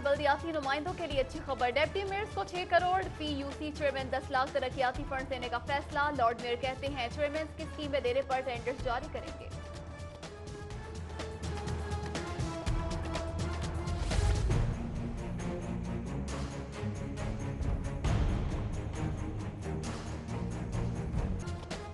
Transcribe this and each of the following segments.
बल्दियाती नुमाइंदों के लिए अच्छी खबर। डेप्टी मेयर्स को 6 करोड़, PUC चेयरमैन 10 लाख तरक्याती फंड देने का फैसला। लॉर्ड मेयर कहते हैं चेयरमैन की स्कीमें देने पर टेंडर्स जारी करेंगे।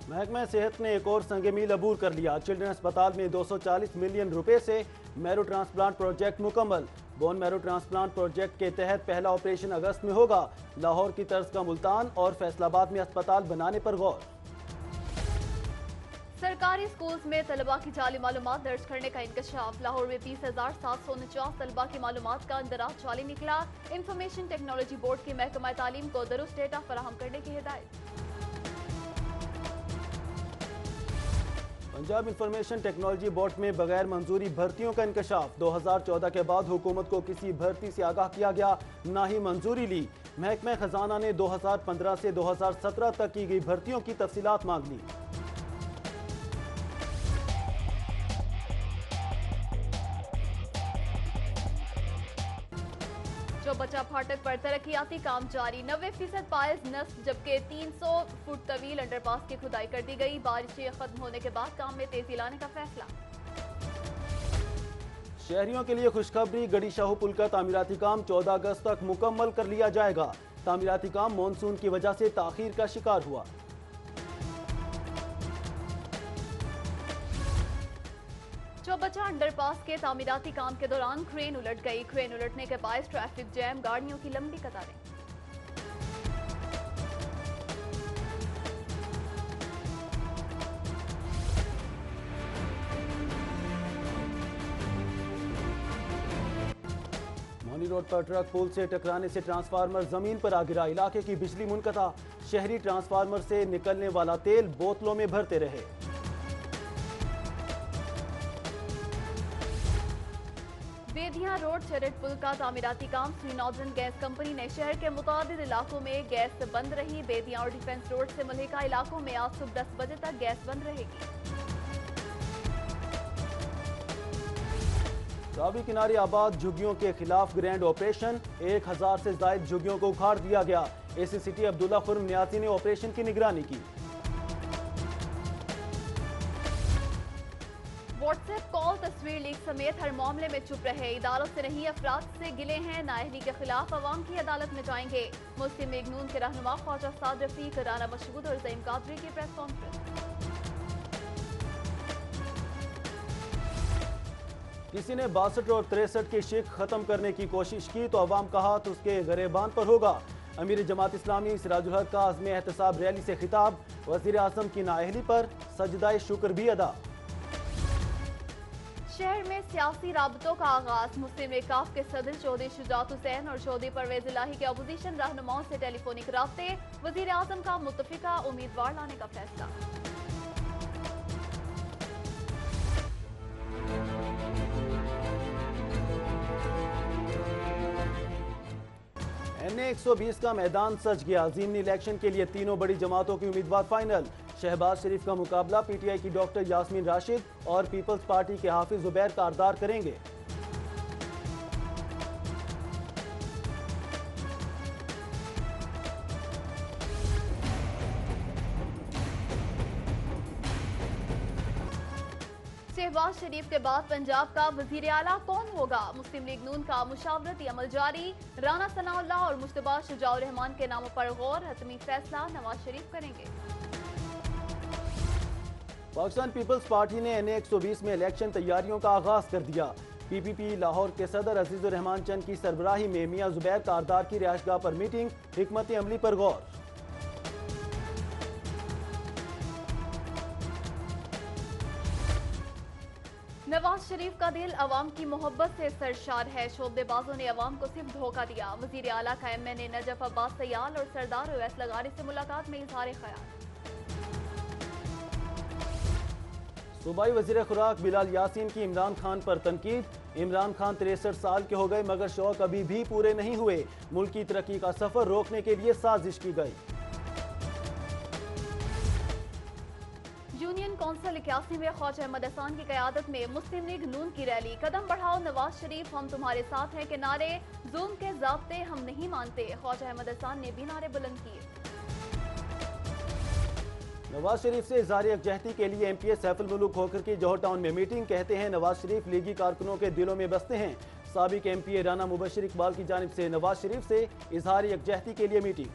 महकमा सेहत ने एक और संग मील अबूर कर लिया। चिल्ड्रन अस्पताल में 240 मिलियन रुपए से मैरो ट्रांसप्लांट प्रोजेक्ट मुकम्मल। बोन मैरो ट्रांसप्लांट प्रोजेक्ट के तहत पहला ऑपरेशन अगस्त में होगा। लाहौर की तर्ज का मुल्तान और फैसलाबाद में अस्पताल बनाने पर गौर। सरकारी स्कूल्स में तलबा की जाली मालूमात दर्ज करने का इंकशाफ। लाहौर में 30,749 तलबा की मालूमात का अंदराज जाली निकला। इंफॉर्मेशन टेक्नोलॉजी बोर्ड की महकमा तालीम को दुरुस्त डेटा फराहम करने की हिदायत। पंजाब इंफॉर्मेशन टेक्नोलॉजी बोर्ड में बगैर मंजूरी भर्तियों का इंकशाफ। 2014 के बाद हुकूमत को किसी भर्ती से आगाह किया गया, ना ही मंजूरी ली। महकमा खजाना ने 2015 से 2017 तक की गई भर्तियों की तफसीलात मांग ली। जो बचा फाटक पर तरक्याती काम जारी। 90% पाइल्स नस्ब, जबकि 300 फुट तवील अंडरपास की खुदाई कर दी गई। बारिशें खत्म होने के बाद काम में तेजी लाने का फैसला। शहरियों के लिए खुशखबरी, गड़ी शाहू पुल का तामीराती काम 14 अगस्त तक मुकम्मल कर लिया जाएगा। तामीराती काम मानसून की वजह से ताखीर का शिकार हुआ। चौबचा अंडरपास के तामीराती काम के दौरान क्रेन उलट गई। क्रेन उलटने के बायस ट्रैफिक जैम, गाड़ियों की लंबी कतारें। मोनी रोड पर ट्रक पुल से टकराने से ट्रांसफार्मर जमीन पर आ गिरा। इलाके की बिजली मुनक़ता। शहरी ट्रांसफार्मर से निकलने वाला तेल बोतलों में भरते रहे। बेदिया रोड चरट पुल का तामीराती काम। श्री नॉर्दर्न गैस कंपनी ने शहर के मुतादिद इलाकों में गैस बंद रही। बेदिया और डिफेंस रोड से मुल्हिका इलाकों में आज सुबह 10 बजे तक गैस बंद रहेगी। रावी किनारे आबाद झुग्गियों के खिलाफ ग्रैंड ऑपरेशन। 1000 से ज्यादा झुग्गियों को उखाड़ दिया गया। एसी सिटी अब्दुल्ला खुर्म नियाजी ने ऑपरेशन की निगरानी की। व्हाट्सएप कॉल, तस्वीर लीक समेत हर मामले में चुप रहे। अदालत से नहीं, अफराद से गिले हैं। नाअहली के खिलाफ अवाम की अदालत में जाएंगे। मुस्लिम लीग नून के रहनुमा ख्वाजा साद रफीक, राना मशहूद और ज़ईम कादरी की प्रेस कॉन्फ्रेंस। किसी ने 62 और 63 की शिक खत्म करने की कोशिश की तो अवाम का हाथ उसके गरेबान पर होगा। अमीर जमात इस्लामी सिराजुल हक का आज़म एहतसाब रैली से खिताब। वज़ीर आज़म की नाअहली पर सजदाए शुक्र भी अदा। शहर में सियासी राबतों का आगाज। मुस्लिम लीग काफ के सदर चौधरी शुजात हुसैन और चौधरी परवेज इलाही के अपोजिशन रहनुमाओं से टेलीफोनिक राब्ते। वज़ीर आज़म का मुत्तफिका उम्मीदवार लाने का फैसला। NA 120 का मैदान सज गया। ज़िमनी इलेक्शन के लिए तीनों बड़ी जमातों के उम्मीदवार फाइनल। शहबाज शरीफ का मुकाबला PTI की डॉक्टर यास्मीन राशिद और पीपल्स पार्टी के हाफिज जुबैर कारदार करेंगे। शहबाज शरीफ के बाद पंजाब का वजीर आला कौन होगा? मुस्लिम लीग नून का मुशावरती अमल जारी। राना सनाउल्लाह और मुश्तबा शुजाउर रहमान के नामों पर गौर। हतमी फैसला नवाज शरीफ करेंगे। पाकिस्तान पीपल्स पार्टी ने NA 120 में इलेक्शन तैयारियों का आगाज कर दिया। PPP लाहौर के सदर अजीजुर रहमान चंद की सरबराही में मियां जुबैर कारदार की रिहायशगाह पर मीटिंग। हिकमत अमली पर गौर। नवाज शरीफ का दिल अवाम की मोहब्बत से सरशार है। शोबेबाजों ने अवाम को सिर्फ धोखा दिया। वजीर आला का MNA नजफ अब्बास सयाल और सरदार ओवैस लगारी से मुलाकात में इजहार ख्याल। सूबाई वजीर खुराक बिलाल यासीन की इमरान खान पर तनकीद। इमरान खान 63 साल के हो गए मगर शौक अभी भी पूरे नहीं हुए। मुल्की तरक्की का सफर रोकने के लिए साजिश की गई। यूनियन कौंसिल 81 में ख्वाजा अहमद हसन की क़यादत में मुस्लिम लीग नून की रैली। कदम बढ़ाओ नवाज शरीफ, हम तुम्हारे साथ हैं के नारे, जुल्म के ज़ाब्ते हम नहीं मानते। ख्वाजा अहमद हसन ने भी नारे बुलंद किए। नवाज शरीफ से इज़हार यकजहती के लिए एमपीए सैफुल मुल्क होकर की जौहर टाउन में मीटिंग। कहते हैं नवाज शरीफ लीगी कारकुनों के दिलों में बसते हैं। साबिक एमपीए राना मुबशिर इकबाल की जानिब से नवाज शरीफ से इज़हार यकजहती के लिए मीटिंग।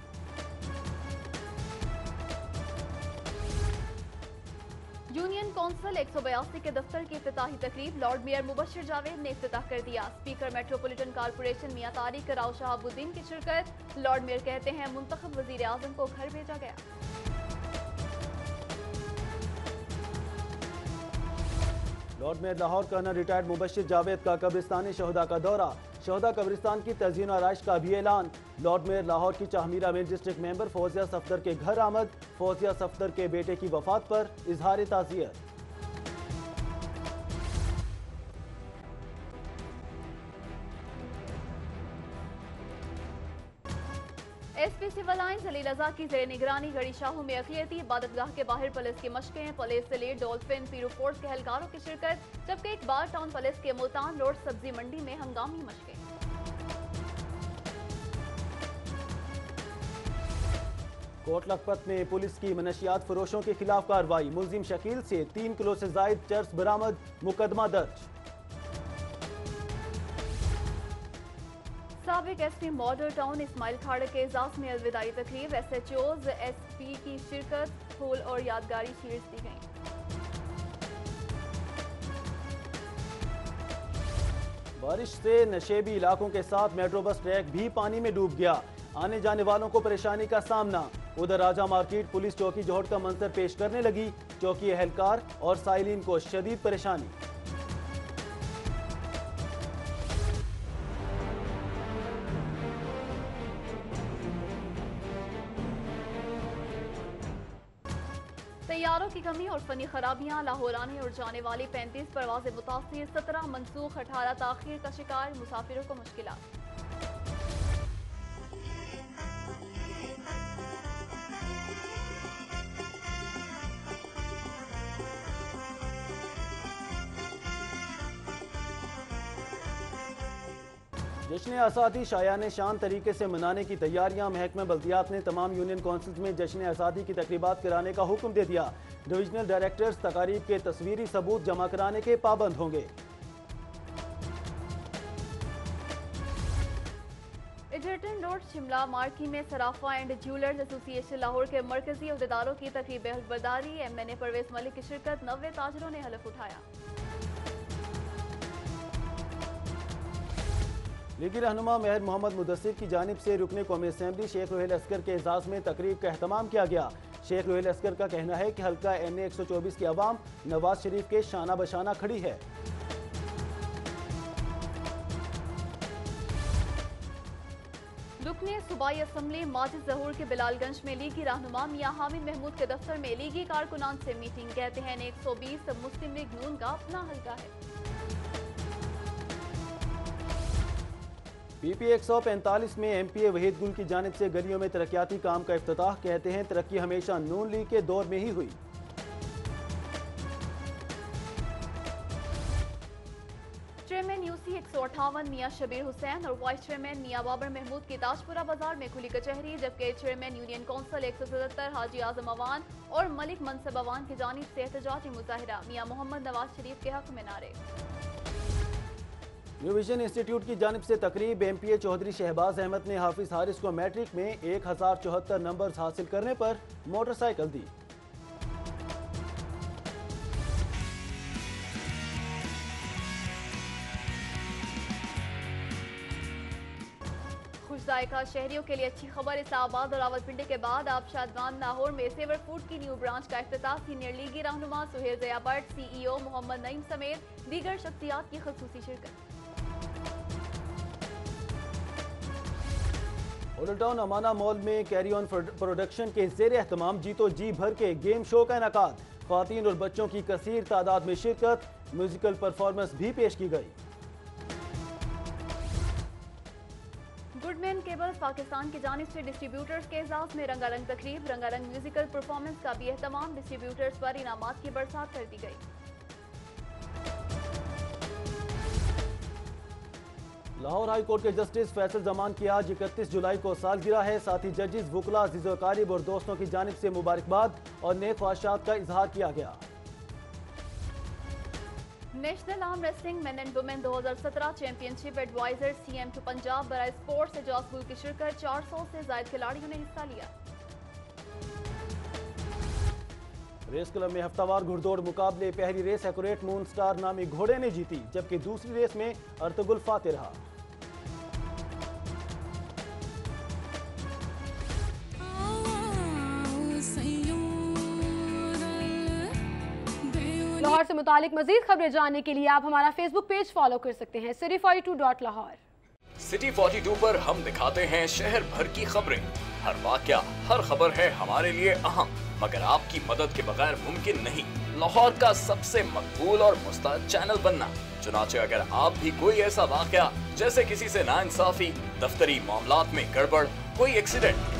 यूनियन कौंसिल 182 के दफ्तर की इफ्तिताही तकरीब लॉर्ड मेयर मुबशिर जावेद ने इफ्तिताह कर दिया। स्पीकर मेट्रोपॉलिटन कारपोरेशन मियां तारिक राव शहाबुद्दीन की शिरकत। लॉर्ड मेयर कहते हैं मुंतखब वजीर आजम को घर भेजा गया। लॉर्ड मेयर लाहौर का रिटायर्ड मुबशिर जावेद का कब्रिस्तान शहदा का दौरा। शहदा कब्रिस्तान की तज़यीन और आराइश का भी ऐलान। लॉर्ड मेयर लाहौर की चाहमीरा में डिस्ट्रिक्ट मेंबर फौजिया सफदर के घर आमद। फौजिया सफदर के बेटे की वफात पर इजहार ताज़ियत। एसपी सिविल लाइन जलील रज़ा की जेर निगरानी गढ़ी शाहू में अक़लियती इबादतगाह के बाहर पुलिस की मशकें। पुलिस से लीड डॉल्फिन पीरू फोर्स के एहलकारों की शिरकत, जबकि इकबाल टाउन पुलिस के मुल्तान रोड सब्जी मंडी में हंगामी मशकें। कोट लखपत में पुलिस की मनशियात फरोशों के खिलाफ कार्रवाई। मुलजिम शकील से 3 किलो से जायद चर्स बरामद, मुकदमा दर्ज। साबिक एसपी मॉडल टाउन इस्माइल खाड़े के एजाज में अलविदाई तकरीब। SHOs SP की शिरकत, फूल और यादगारी शील्ड्स दी गई। बारिश से नशेबी इलाकों के साथ मेट्रो बस ट्रैक भी पानी में डूब गया। आने जाने वालों को परेशानी का सामना। उधर राजा मार्केट पुलिस चौकी जौहर का मंजर पेश करने लगी। चौकी एहलकार और साइलिन को शदीद परेशानी। तैयारों की कमी और फनी खराबियां। लाहौर आने और जाने वाली 35 परवाजें मुतासिर, 17 मनसूख, 18 ताखीर का शिकार। मुसाफिरों को मुश्किलात। जश्न आज़ादी शायाने शान तरीके से मनाने की तैयारियां। महकमा बल्दियात ने तमाम यूनियन कौंसिल्स में जश्न आज़ादी की तकरीबात कराने का हुक्म दे दिया। डिविजनल डायरेक्टर्स तकारीब के तस्वीरी सबूत जमा कराने के पाबंद होंगे। एडर्टन रोड शिमला मार्की में सराफा एंड ज्वेलर्स एसोसिएशन लाहौर के मरकजी अहदेदारों की तकरीब हल्फबरदारी। MNA परवेज मलिक की शिरकत। 90 ताजरों ने हलफ उठाया। लीगी रहनुमा मेहर मोहम्मद मुदस्सिर की जानिब से रुकने कौमी असम्बली शेख रोहेल अस्कर के एजाज में तकरीब का एहतमाम किया गया। शेख रोहेल अस्कर का कहना है कि हल्का NA 124 की आवाम नवाज शरीफ के शाना बशाना खड़ी है। रुकने सूबाई असम्बली माजिद जहूर के बिलालगंज में लीगी रहनुमा मियां हामिद महमूद के दफ्तर में लीगी कारकुनान से मीटिंग। कहते हैं 120 मुस्लिम लीग नून का अपना हल्का है। PP 145 में MPA वहीद गुल की जानिब से गलियों में तरक्याती काम का इफ्तिताह। कहते हैं तरक्की हमेशा नून लीग के दौर में ही हुई। चेयरमैन UC 158 मियां शबीर हुसैन और वाइस चेयरमैन मियां बाबर महमूद की ताजपुरा बाजार में खुली कचहरी, जबकि चेयरमैन यूनियन कौंसिल 177 हाजी आजम अवान और मलिक मनसब अवान की जानिब से एहतजाजी मुजाहिरा। मियां मोहम्मद नवाज शरीफ के हक में नारे। न्यू विजन इंस्टीट्यूट की जानिब से तकरीब। MPA चौधरी शहबाज अहमद ने हाफिज हारिस को मैट्रिक में 1074 नंबर हासिल करने पर मोटरसाइकिल दी। खुश जायका शहरियों के लिए अच्छी खबर। इस्लामाबाद और रावलपिंडी के बाद आबशादगान लाहौर में सेवर फूड की न्यू ब्रांच का इफ्तिताह। सीनियर लीगी रहनुमा सुहेल ज़िया भट्ट, CEO मोहम्मद नईम समेत दीगर शख्सियात की खसूसी शिरकत। होटल टाउन अमाना मॉल में कैरी ऑन प्रोडक्शन के जेर एहतमाम जीतो जी भर के गेम शो का इनेकाद। ख्वातीन और बच्चों की कसीर तादाद में शिरकत। म्यूजिकल परफॉर्मेंस भी पेश की गई। गुडमैन केबल्स पाकिस्तान की जानिब से डिस्ट्रीब्यूटर्स के एजाज में रंगारंग तकरीब, रंगारंग म्यूजिकल परफॉर्मेंस का भी एहतमाम, डिस्ट्रीब्यूटर्स पर इनामात की बरसात कर दी गई। लाहौर हाई कोर्ट के जस्टिस फैसल जमान की आज 31 जुलाई को सालगिरह है। साथ ही जजेस, वकला, अजीज़ व अकारिब और दोस्तों की जानिब से मुबारकबाद और नेक ख्वाहिशात का इजहार किया गया। National arm wrestling men and women 2017 championship adviser CM to Punjab बराए स्पोर्ट्स एजाज स्कूल की शिरकत, 400 से ज्यादा खिलाड़ियों ने हिस्सा लिया। रेस क्लब में हफ्तावार घुड़दौड़ मुकाबले, पहली रेस एक्यूरेट मून स्टार नामी घोड़े ने जीती, जबकि दूसरी रेस में अर्तुगुल फातेह रहा। लाहौर से मुतालिक मजीद खबरें जानने के लिए आप हमारा फेसबुक पेज फॉलो कर सकते हैं City42.Lahore। City 42 पर हम दिखाते हैं शहर भर की खबरें। हर वाकया, हर खबर है हमारे लिए अहम, मगर आपकी मदद के बगैर मुमकिन नहीं लाहौर का सबसे मकबूल और मुस्तैद चैनल बनना। चुनाचे अगर आप भी कोई ऐसा वाकया जैसे किसी से नाइंसाफी, दफ्तरी मामलात में गड़बड़, कोई एक्सीडेंट